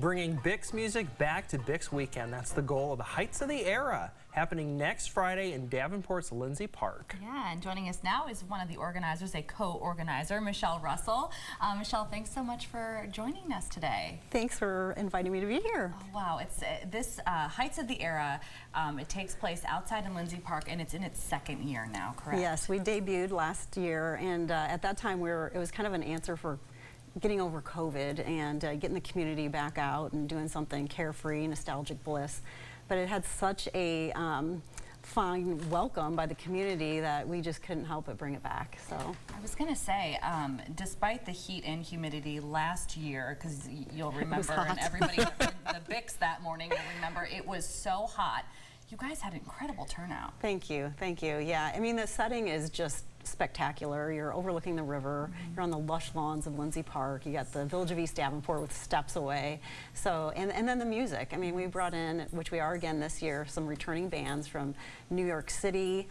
bringing Bix music back to Bix Weekend. That's the goal of the Heights of the Era, happening next Friday in Davenport's Lindsay Park. Yeah, and joining us now is one of the organizers, a co-organizer, Michelle Russell. Michelle, thanks so much for joining us today. Thanks for inviting me to be here. Oh, wow, it's this Heights of the Era. It takes place outside in Lindsay Park, and it's in its second year now, correct? Yes, we debuted last year, and at that time it was kind of an answer for getting over COVID and getting the community back out and doing something carefree, nostalgic bliss. But it had such a fine welcome by the community that we just couldn't help but bring it back. So I was going to say, despite the heat and humidity last year, because you'll remember, and everybody the Bix that morning will remember, it was so hot. You guys had incredible turnout. Thank you, thank you. Yeah, I mean, the setting is just spectacular. You're overlooking the river. You're on the lush lawns of Lindsay Park. You got the Village of East Davenport with steps away. So, and then the music. I mean, we brought in, which we are again this year, some returning bands from New York City,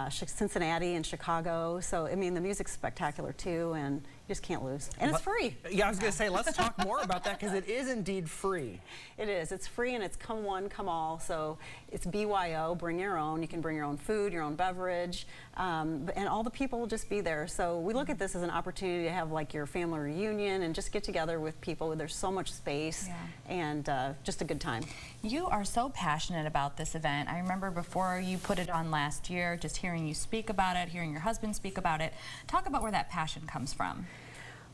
Cincinnati, and Chicago. So, I mean, the music's spectacular too, and you just can't lose. And it's free. Yeah, I was going to say, let's talk more about that, because it is indeed free. It is. It's free, and it's come one, come all. So it's BYO, bring your own. You can bring your own food, your own beverage, and all the people will just be there. So we look at this as an opportunity to have like your family reunion and just get together with people. There's so much space, and just a good time. You are so passionate about this event. I remember before you put it on last year, just hearing you speak about it, hearing your husband speak about it. Talk about where that passion comes from.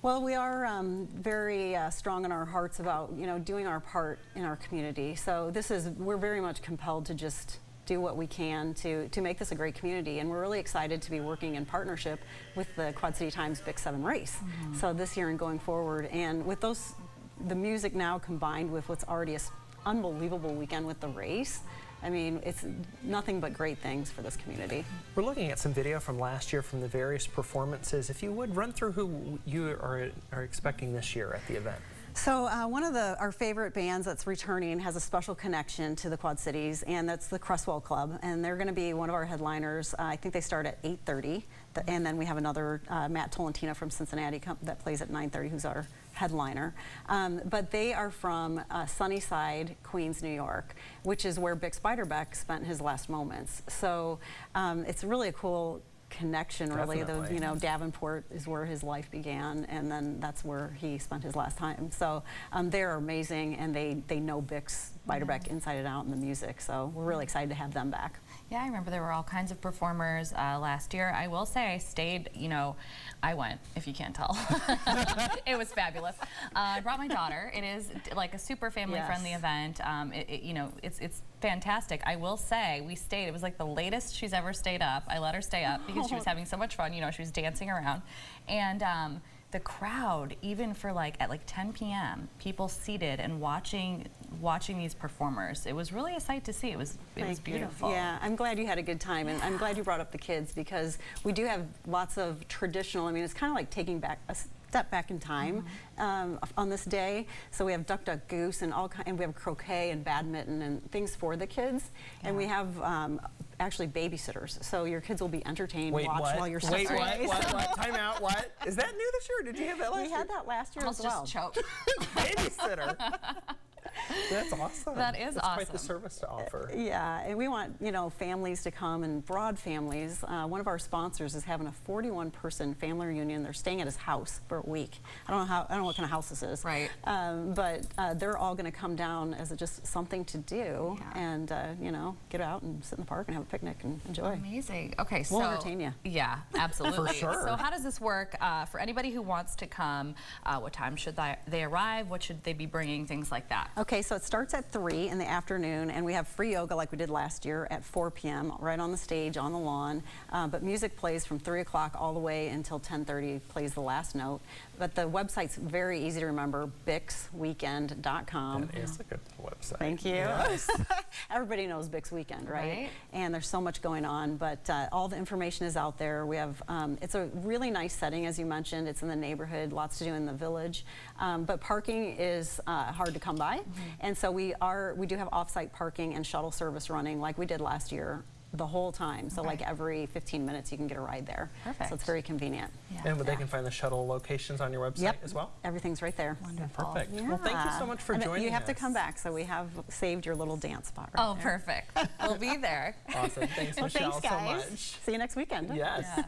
Well, we are very strong in our hearts about, you know, doing our part in our community. So we're very much compelled to just do what we can to make this a great community, and we're really excited to be working in partnership with the Quad City Times Bix 7 race. So this year and going forward, and with the music now combined with what's already an unbelievable weekend with the race, I mean, it's nothing but great things for this community. We're looking at some video from last year from the various performances. If you would, run through who you are expecting this year at the event. So one of our favorite bands that's returning has a special connection to the Quad Cities, and that's the Cresswell Club, and they're going to be one of our headliners. I think they start at 8:30, and then we have another Matt Tolentina from Cincinnati that plays at 9:30, who's our headliner. But they are from Sunnyside, Queens, New York, which is where Bix Beiderbecke spent his last moments. So it's really a cool connection, really. You know, Davenport is where his life began, and then that's where he spent his last time. So they're amazing, and they know Bix Beiderbecke inside and out in the music. So we're really excited to have them back. Yeah, I remember there were all kinds of performers last year. I will say I stayed, you know, I went, if you can't tell. It was fabulous. I brought my daughter. It is like a super family-friendly event. You know, it's fantastic. I will say we stayed. It was like the latest she's ever stayed up. I let her stay up because she was having so much fun. You know, she was dancing around. And the crowd, even for at 10 p.m., people seated and watching these performers. It was really a sight to see. It was beautiful. Yeah, I'm glad you had a good time, and I'm glad you brought up the kids, because we do have lots of traditional. I mean, it's kind of like taking back a step back in time on this day. So we have Duck Duck Goose and we have croquet and badminton and things for the kids, and we have actually babysitters, so your kids will be entertained. While you're Wait, what? Time out. What? Is that new this year? Did you have that last year? We had that last year as well. Just choke. Babysitter. That's awesome. That is That's awesome. quite the service to offer. Yeah, and we want, you know, families to come, and broad families. One of our sponsors is having a 41-person family reunion. They're staying at his house for a week. I don't know what kind of house this is. Right. But they're all going to come down as just something to do, and you know, get out and sit in the park and have a picnic and enjoy. Amazing. Okay, so we'll entertain you. Yeah, absolutely. For sure. So how does this work for anybody who wants to come? What time should they arrive? What should they be bringing? Things like that. Okay, so it starts at 3 in the afternoon, and we have free yoga like we did last year at 4 p.m. right on the stage on the lawn. But music plays from 3 o'clock all the way until 10:30, plays the last note. But the website's very easy to remember, bixweekend.com. That is a good website. Thank you. Yes. Everybody knows Bix Weekend, right? And there's so much going on, but all the information is out there. We have, it's a really nice setting, as you mentioned. It's in the neighborhood, lots to do in the village. But parking is hard to come by. And so we do have off-site parking and shuttle service running like we did last year the whole time. So like every 15 minutes you can get a ride there. Perfect. So it's very convenient. Yeah. And they can find the shuttle locations on your website as well? Everything's right there. Wonderful. Perfect. Well, thank you so much for And joining us. You have to come back, so we have saved your little dance spot right Oh, there. perfect. We'll be there. Awesome. Thanks, Well, Michelle, thanks, guys. so much. See you next weekend. Yes. Yeah.